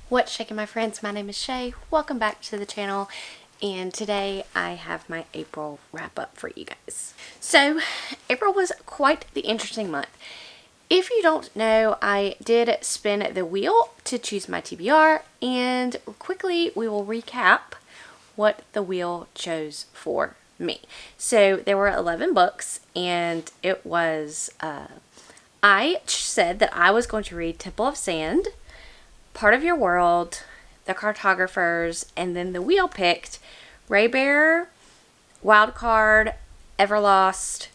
What's shaking, my friends? My name is Shay. Welcome back to the channel, and today I have my April wrap up for you guys. So April was quite the interesting month. If you don't know, I did spin the wheel to choose my TBR, and quickly we will recap what the wheel chose for me. So there were 11 books, and it was I said that I was going to read Temple of Sand, Part of Your World, the Cartographers, and then the wheel picked Raybearer, Wildcard, Everlost,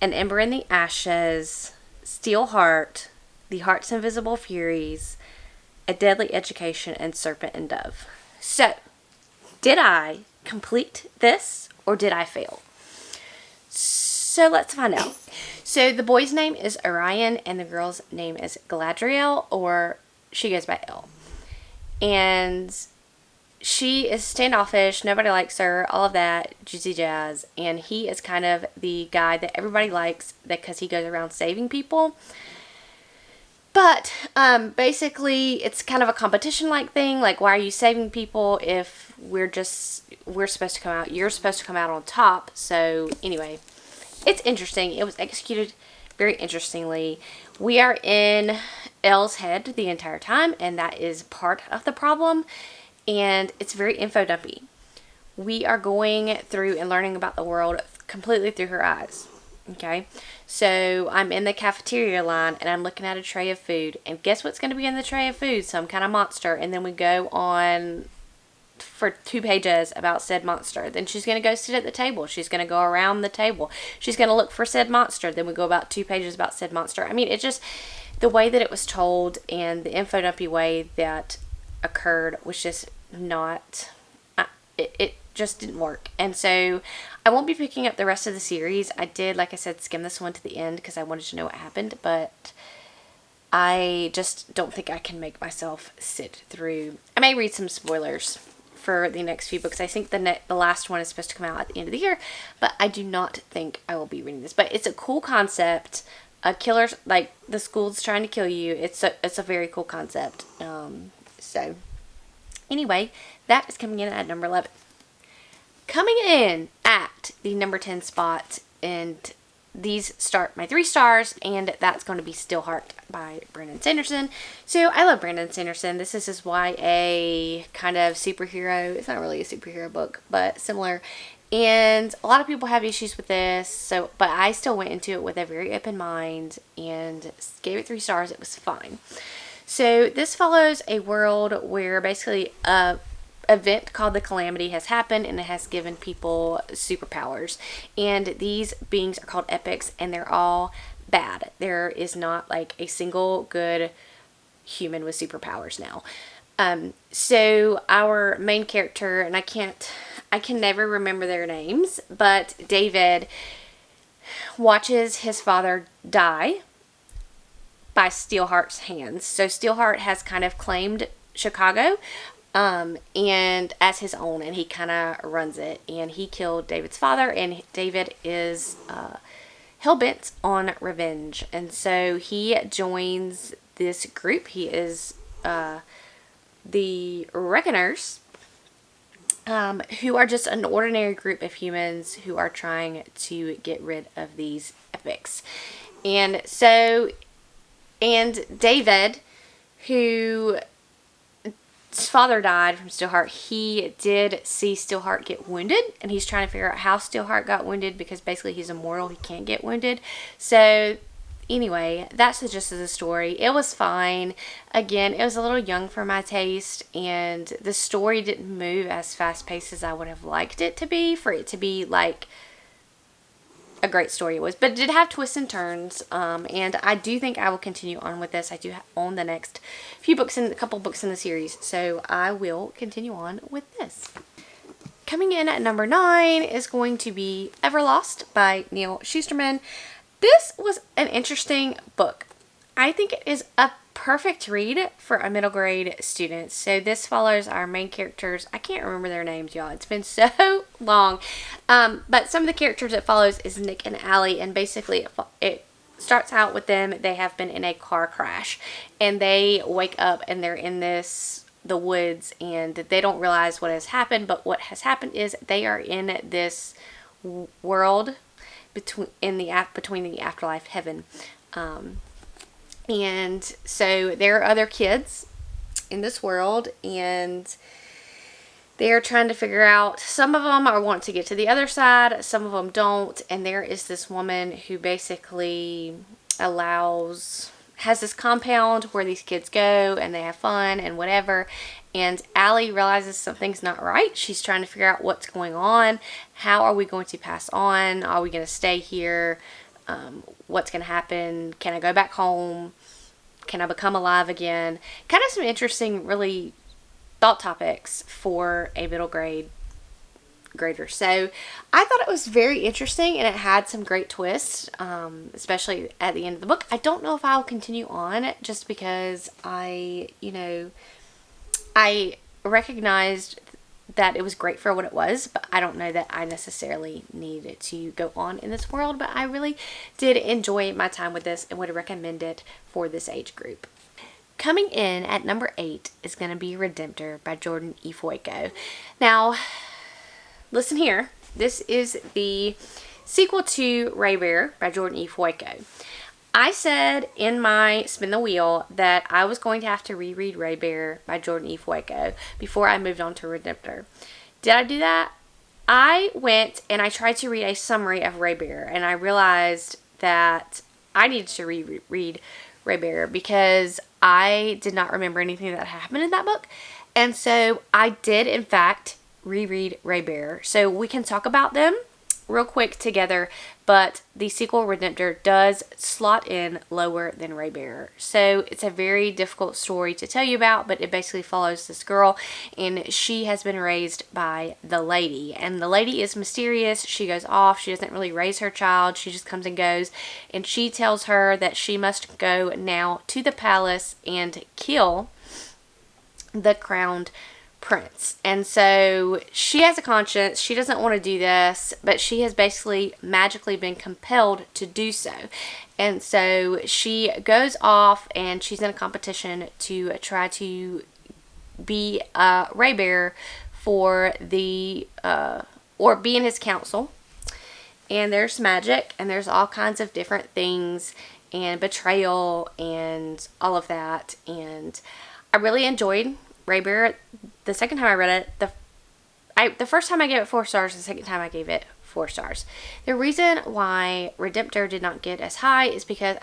An Ember in the Ashes, Steel Heart, The Heart's Invisible Furies, A Deadly Education, and Serpent and Dove. So, did I complete this or did I fail? So let's find out. So the boy's name is Orion and the girl's name is Galadriel, or she goes by Elle. And she is standoffish, nobody likes her, all of that juicy jazz. And he is kind of the guy that everybody likes because he goes around saving people. But basically it's kind of a competition-like thing. Like, why are you saving people if we're supposed to come out, you're supposed to come out on top. So anyway, it's interesting. It was executed very interestingly. We are in Elle's head the entire time, and that is part of the problem. And it's very info dumpy. We are going through and learning about the world completely through her eyes. Okay, so I'm in the cafeteria line and I'm looking at a tray of food, and guess what's going to be in the tray of food? Some kind of monster. And then we go on for 2 pages about said monster. Then she's going to go sit at the table. She's going to go around the table. She's going to look for said monster. Then we go about 2 pages about said monster. I mean, it just, the way that it was told and the info dumpy way that occurred was just not, it just didn't work. And so I won't be picking up the rest of the series. I did, like I said, skim this one to the end because I wanted to know what happened, but I just don't think I can make myself sit through. I may read some spoilers for the next few books. I think the last one is supposed to come out at the end of the year, but I do not think I will be reading this. But it's a cool concept. A killer, like the school's trying to kill you. It's a very cool concept. So anyway, that is coming in at number 11. Coming in at the number 10 spot, and these start my 3 stars, and that's going to be Steelheart by Brandon Sanderson. So I love Brandon Sanderson. This is his YA kind of superhero. It's not really a superhero book, but similar. And a lot of people have issues with this, but I still went into it with a very open mind and gave it 3 stars. It was fine. So this follows a world where basically a event called the Calamity has happened, and it has given people superpowers. And these beings are called epics, and they're all bad. There is not like a single good human with superpowers now. So our main character, and I can never remember their names, but David watches his father die by Steelheart's hands. So Steelheart has kind of claimed Chicago and as his own, and he kind of runs it, and he killed David's father, and David is hell-bent on revenge. And so he joins this group. He is the Reckoners, who are just an ordinary group of humans who are trying to get rid of these epics. And so, and David, whose father died from Steelheart, he did see Steelheart get wounded, and he's trying to figure out how Steelheart got wounded, because basically he's immortal, he can't get wounded. So anyway, that's the gist of the story. It was fine. Again, it was a little young for my taste, and the story didn't move as fast-paced as I would have liked it to be, for it to be like a great story it was. But it did have twists and turns, and I do think I will continue on with this. I do own the next few books, a couple books in the series, so I will continue on with this. Coming in at number 9 is going to be Everlost by Neil Shusterman. This was an interesting book. I think it is a perfect read for a middle grade student. So this follows our main characters. I can't remember their names, y'all. It's been so long. But some of the characters it follows is Nick and Allie, and basically it starts out with them. They have been in a car crash, and they wake up and they're in this the woods, and they don't realize what has happened. But what has happened is they are in this world between the afterlife, heaven, and so there are other kids in this world, and they're trying to figure out, some of them want to get to the other side, some of them don't, and there is this woman who basically has this compound where these kids go and they have fun and whatever, and Allie realizes something's not right. She's trying to figure out what's going on. How are we going to pass on? Are we going to stay here? What's going to happen? Can I go back home? Can I become alive again? Kind of some interesting, really thought topics for a middle grader. So I thought it was very interesting, and it had some great twists, especially at the end of the book. I don't know if I'll continue on, just because I recognized that it was great for what it was, but I don't know that I necessarily needed to go on in this world. But I really did enjoy my time with this and would recommend it for this age group. Coming in at number 8 is going to be Redemptor by Jordan E. Foyko. Now, listen here. This is the sequel to Raybear by Jordan E. Foyko. I said in my Spin the Wheel that I was going to have to reread Raybear by Jordan E. Foyko before I moved on to Redemptor. Did I do that? I went and I tried to read a summary of Raybear, and I realized that I needed to reread Raybear because I did not remember anything that happened in that book. And so I did, in fact, reread Raybear. So we can talk about them real quick together, but the sequel Redemptor does slot in lower than Raybear. So it's a very difficult story to tell you about, but it basically follows this girl, and she has been raised by the lady, and the lady is mysterious. She goes off. She doesn't really raise her child. She just comes and goes, and she tells her that she must go now to the palace and kill the crowned prince. And so she has a conscience. She doesn't want to do this, but she has basically magically been compelled to do so. And so she goes off, and she's in a competition to try to be a Raybear for the or be in his council. And there's magic, and there's all kinds of different things, and betrayal and all of that. And I really enjoyed Raybear. The second time I read it, the first time I gave it 4 stars, the second time I gave it 4 stars. The reason why Redemptor did not get as high is because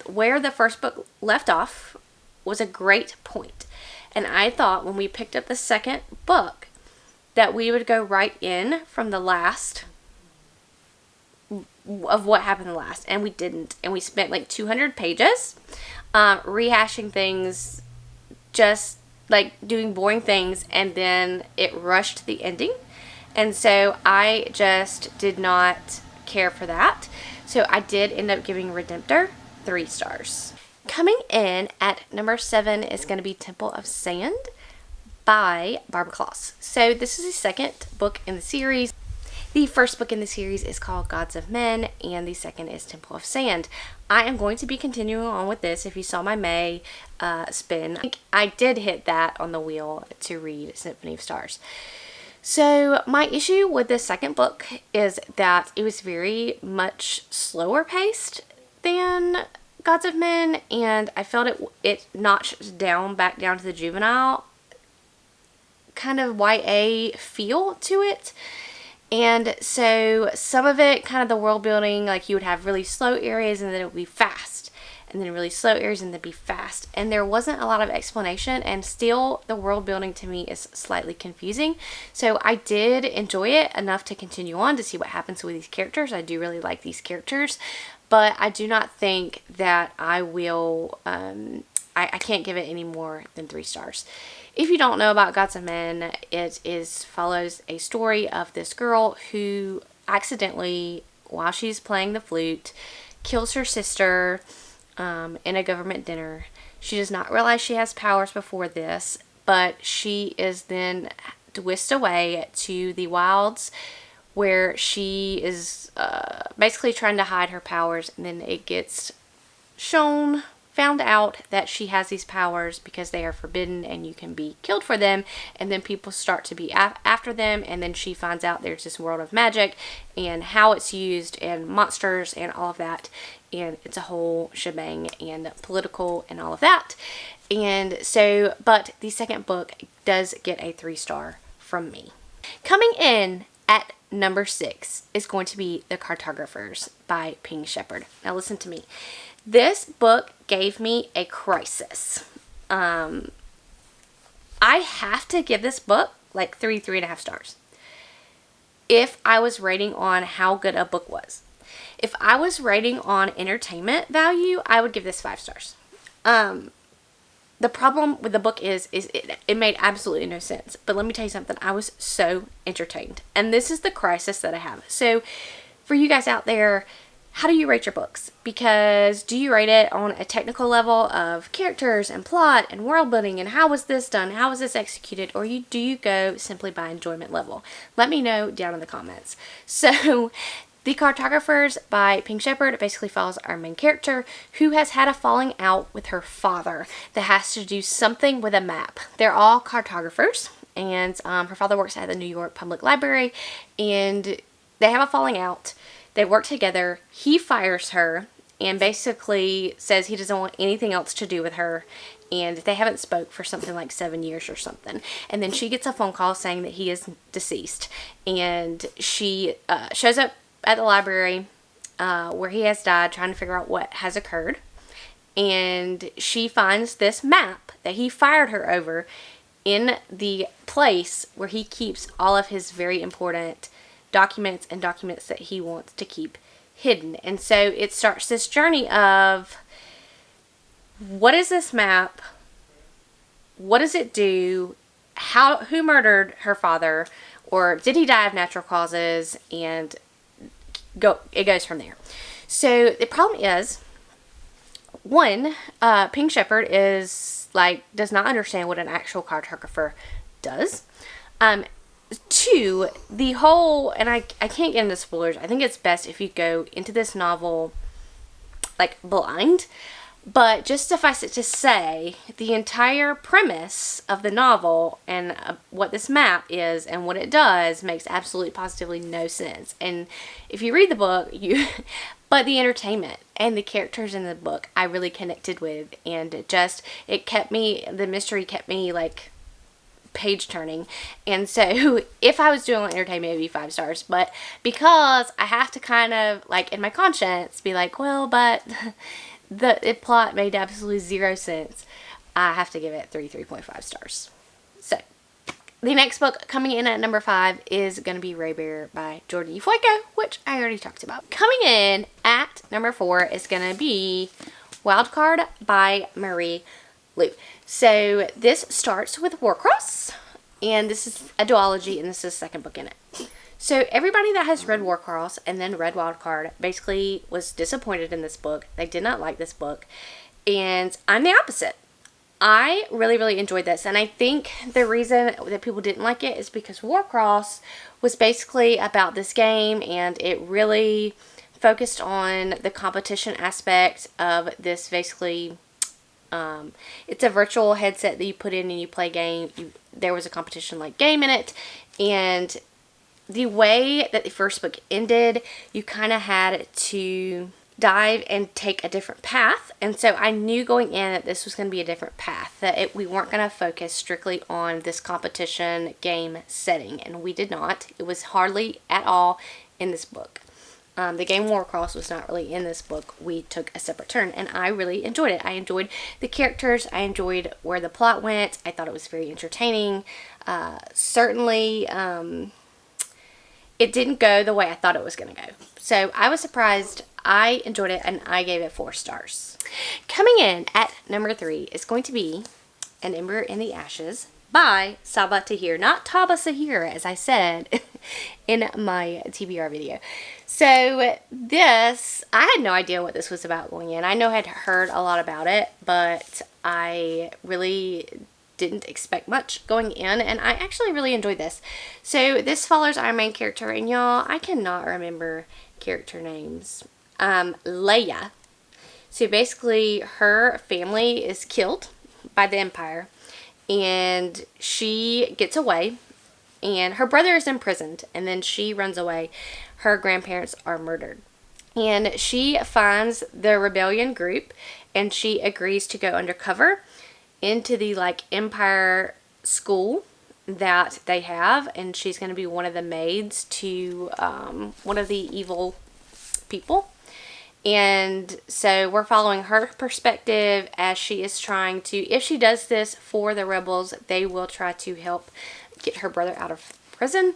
where the first book left off was a great point. And I thought when we picked up the second book that we would go right in from the last of what happened last, and we didn't. And we spent like 200 pages rehashing things, just like doing boring things, and then it rushed the ending. And so I just did not care for that. So I did end up giving Redemptor 3 stars. Coming in at number 7 is going to be Temple of Sand by Barbara Kloss. So this is the second book in the series. The first book in the series is called Gods of Men, and the second is Temple of Sand. I am going to be continuing on with this. If you saw my May spin, I did hit that on the wheel to read Symphony of Stars. So my issue with the second book is that it was very much slower paced than Gods of Men, and I felt it notched back down to the juvenile kind of YA feel to it. And so some of it, kind of the world building, like you would have really slow areas and then it would be fast, and then really slow areas and then be fast. And there wasn't a lot of explanation, and still the world building to me is slightly confusing. So I did enjoy it enough to continue on to see what happens with these characters. I do really like these characters, but I do not think that I will, I can't give it any more than 3 stars. If you don't know about Gods of Men, it follows a story of this girl who accidentally, while she's playing the flute, kills her sister in a government dinner. She does not realize she has powers before this, but she is then whisked away to the wilds where she is basically trying to hide her powers, and then it gets shown found out that she has these powers because they are forbidden and you can be killed for them, and then people start to be after them, and then she finds out there's this world of magic and how it's used and monsters and all of that, and it's a whole shebang and political and all of that. And so, but the second book does get a 3-star from me. Coming in at number 6 is going to be The Cartographers by Pink Shepherd. Now listen to me. This book gave me a crisis. I have to give this book like 3.5 stars. If I was rating on how good a book was. If I was rating on entertainment value, I would give this 5 stars. The problem with the book is it made absolutely no sense. But let me tell you something. I was so entertained. And this is the crisis that I have. So for you guys out there, how do you rate your books? Because do you rate it on a technical level of characters and plot and world building and how was this done? How was this executed? Or do you go simply by enjoyment level? Let me know down in the comments. So The Cartographers by Pink Shepherd basically follows our main character who has had a falling out with her father that has to do something with a map. They're all cartographers, and her father works at the New York Public Library, and they have a falling out. They work together. He fires her and basically says he doesn't want anything else to do with her, and they haven't spoke for something like 7 years or something. And then she gets a phone call saying that he is deceased, and she shows up at the library where he has died, trying to figure out what has occurred. And she finds this map that he fired her over in the place where he keeps all of his very important documents and documents that he wants to keep hidden. And so it starts this journey of, what is this map? What does it do? Who murdered her father? Or did he die of natural causes? And it goes from there. So the problem is, one, Pink Shepherd does not understand what an actual cartographer does. Two, the whole, and I can't get into spoilers. I think it's best if you go into this novel blind. But just suffice it to say, the entire premise of the novel and what this map is and what it does makes absolutely positively no sense. And if you read the book, but the entertainment and the characters in the book I really connected with, and the mystery kept me page turning. And so if I was doing entertainment, it would be 5 stars. But because I have to kind of in my conscience be well, but the plot made absolutely 0 sense, I have to give it 3.5 stars. So the next book coming in at number 5 is going to be Raybear by Jordan E. Fueko, which I already talked about. Coming in at number 4 is going to be Wildcard by Marie Lu. So this starts with Warcross, and this is a duology, and this is the second book in it. So everybody that has read Warcross and then read Wildcard basically was disappointed in this book. They did not like this book, and I'm the opposite. I really, really enjoyed this, and I think the reason that people didn't like it is because Warcross was basically about this game, and it really focused on the competition aspect of this. Basically, it's a virtual headset that you put in and you play game. There was a competition game in it, and the way that the first book ended, you kind of had to dive and take a different path. And so I knew going in that this was going to be a different path, that we weren't going to focus strictly on this competition game setting. And we did not. It was hardly at all in this book. The game Warcross was not really in this book. We took a separate turn, and I really enjoyed it. I enjoyed the characters. I enjoyed where the plot went. I thought it was very entertaining. Certainly, it didn't go the way I thought it was going to go. So I was surprised. I enjoyed it, and I gave it 4 stars. Coming in at number 3 is going to be An Ember in the Ashes by Sabaa Tahir. Not Taba Sahir, as I said in my TBR video. So this, I had no idea what this was about going in. I know I had heard a lot about it, but I really didn't expect much going in, and I actually really enjoyed this. So this follows our main character, and y'all, I cannot remember character names. Leia. So basically her family is killed by the Empire, and she gets away, and her brother is imprisoned, and then she runs away. Her grandparents are murdered. And she finds the rebellion group, and she agrees to go undercover into the like Empire school that they have, and she's going to be one of the maids to one of the evil people. And so we're following her perspective as she is trying to, if she does this for the rebels, they will try to help get her brother out of prison.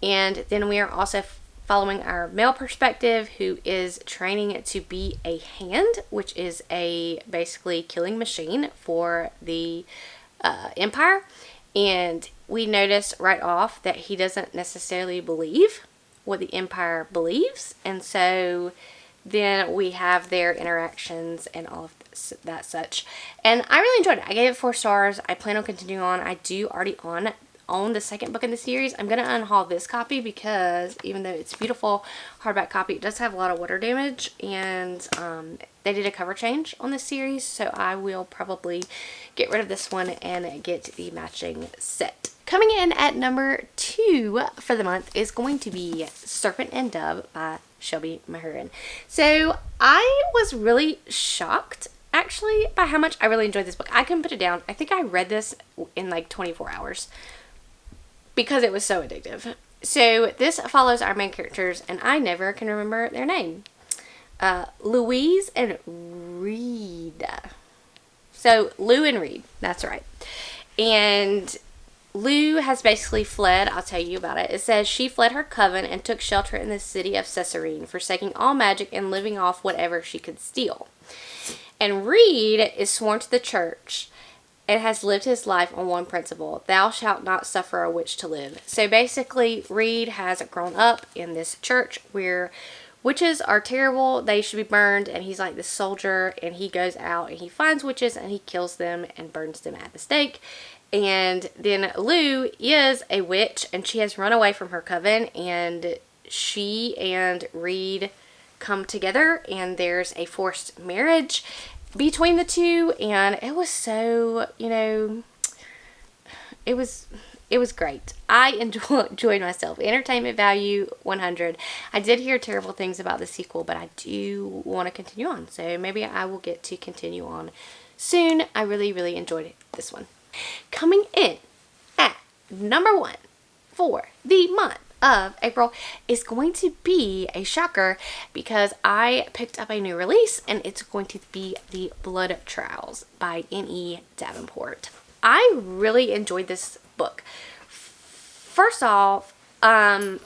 And then we are also following our male perspective, who is training to be a hand, which is a basically killing machine for the Empire. And we notice right off that he doesn't necessarily believe what the Empire believes, and so then we have their interactions and all of that such. And I really enjoyed it. I gave it 4 stars. I plan on continuing on. I do already own the second book in the series. I'm going to unhaul this copy because even though it's a beautiful hardback copy, it does have a lot of water damage, and they did a cover change on this series, so I will probably get rid of this one and get the matching set. Coming in at number 2 for the month is going to be Serpent and Dove by Shelby Mahurin. So I was really shocked actually by how much I really enjoyed this book. I couldn't put it down. I think I read this in like 24 hours because it was so addictive. So this follows our main characters, and I never can remember their name. Louise and Reed. So Lou and Reed, that's right. And Lou has basically fled. I'll tell you about it. It says she fled her coven and took shelter in the city of Caesarine, forsaking all magic and living off whatever she could steal. And Reed is sworn to the church and has lived his life on one principle: thou shalt not suffer a witch to live. So basically, Reed has grown up in this church where witches are terrible, they should be burned, and he's like this soldier, and he goes out and he finds witches and he kills them and burns them at the stake. And then Lou is a witch, and she has run away from her coven, and she and Reed come together, and there's a forced marriage between the two, and it was so, you know, it was great. I enjoyed myself. Entertainment value 100. I did hear terrible things about the sequel, but I do want to continue on, so maybe I will get to continue on soon. I really, really enjoyed this one. Coming in at number 1 for the month of April is going to be a shocker, because I picked up a new release, and it's going to be The Blood Trials by N.E. Davenport. I really enjoyed this book. First off, I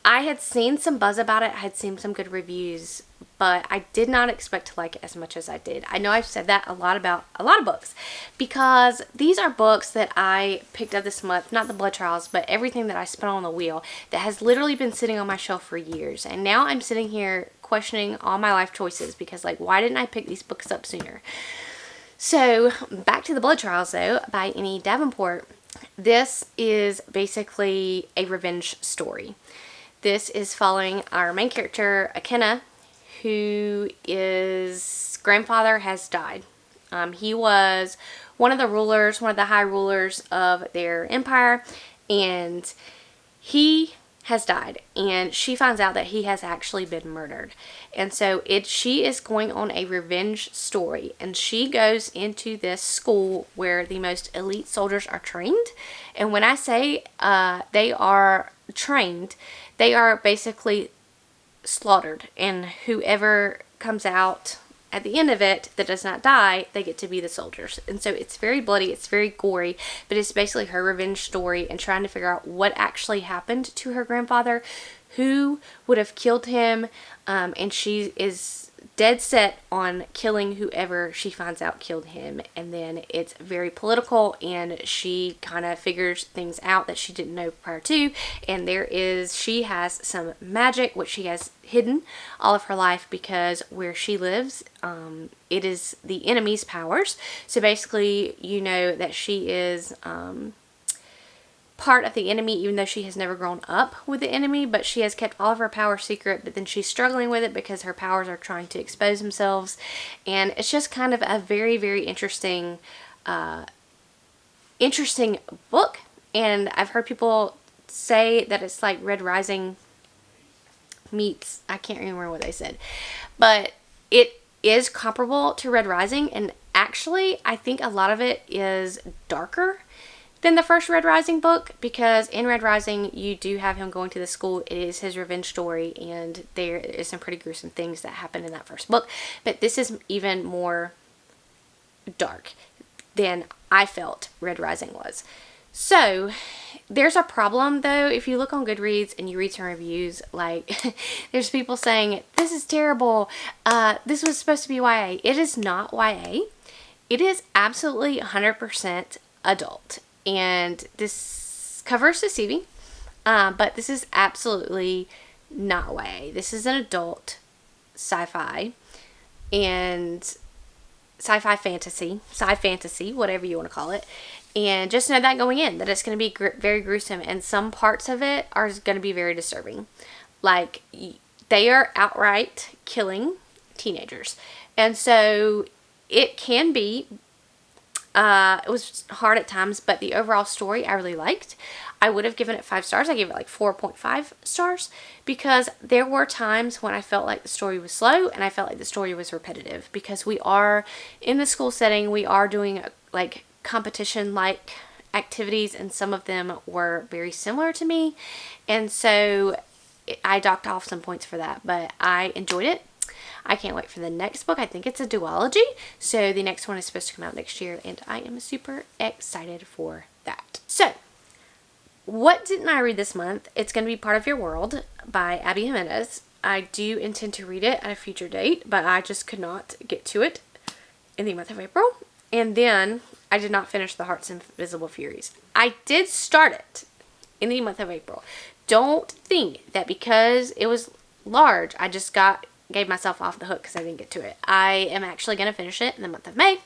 had seen some buzz about it. I had seen some good reviews, but I did not expect to like it as much as I did. I know I've said that a lot about a lot of books, because these are books that I picked up this month, not The Blood Trials, but everything that I spent on the wheel that has literally been sitting on my shelf for years. And now I'm sitting here questioning all my life choices, because like, why didn't I pick these books up sooner? So back to The Blood Trials though, by N.E. Davenport. This is basically a revenge story. This is following our main character, Akenna, who his grandfather has died. He was one of the rulers, one of the high rulers of their empire, and he has died, and she finds out that he has actually been murdered. And so she is going on a revenge story, and she goes into this school where the most elite soldiers are trained. And when I say they are trained, they are basically slaughtered, and whoever comes out at the end of it that does not die, they get to be the soldiers. And so it's very bloody, it's very gory, but it's basically her revenge story and trying to figure out what actually happened to her grandfather, who would have killed him, and she is dead set on killing whoever she finds out killed him. And then it's very political, and she kind of figures things out that she didn't know prior to. And she has some magic which she has hidden all of her life, because where she lives, it is the enemy's powers. So basically, you know that she is part of the enemy, even though she has never grown up with the enemy, but she has kept all of her power secret, but then she's struggling with it because her powers are trying to expose themselves. And it's just kind of a very, very interesting book. And I've heard people say that it's like Red Rising meets, I can't remember what they said, but it is comparable to Red Rising. And actually, I think a lot of it is darker than the first Red Rising book, because in Red Rising you do have him going to the school. It is his revenge story, and there is some pretty gruesome things that happen in that first book, but this is even more dark than I felt Red Rising was. So there's a problem though. If you look on Goodreads and you read some reviews, like there's people saying this is terrible, this was supposed to be YA. It is not YA. It is absolutely 100% adult. And this cover is deceiving, but this is absolutely not YA. This is an adult sci-fi and sci-fi fantasy, sci-fantasy, whatever you want to call it. And just know that going in, that it's going to be very gruesome, and some parts of it are going to be very disturbing. Like, they are outright killing teenagers. And so it can be, it was hard at times, but the overall story I really liked. I would have given it 5 stars. I gave it like 4.5 stars because there were times when I felt like the story was slow and I felt like the story was repetitive, because we are in the school setting. We are doing like competition like activities, and some of them were very similar to me, and so I docked off some points for that, but I enjoyed it. I can't wait for the next book. I think it's a duology, so the next one is supposed to come out next year, and I am super excited for that. So, what didn't I read this month? It's going to be Part of Your World by Abby Jimenez. I do intend to read it at a future date, but I just could not get to it in the month of April. And then I did not finish The Heart's Invisible Furies. I did start it in the month of April. Don't think that because it was large, I just gave myself off the hook because I didn't get to it. I am actually going to finish it in the month of May.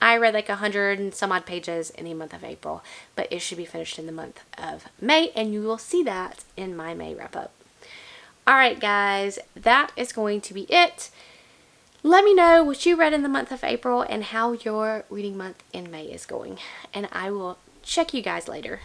I read like 100 and some odd pages in the month of April, but it should be finished in the month of May, and you will see that in my May wrap up. Alright guys, that is going to be it. Let me know what you read in the month of April and how your reading month in May is going, and I will check you guys later.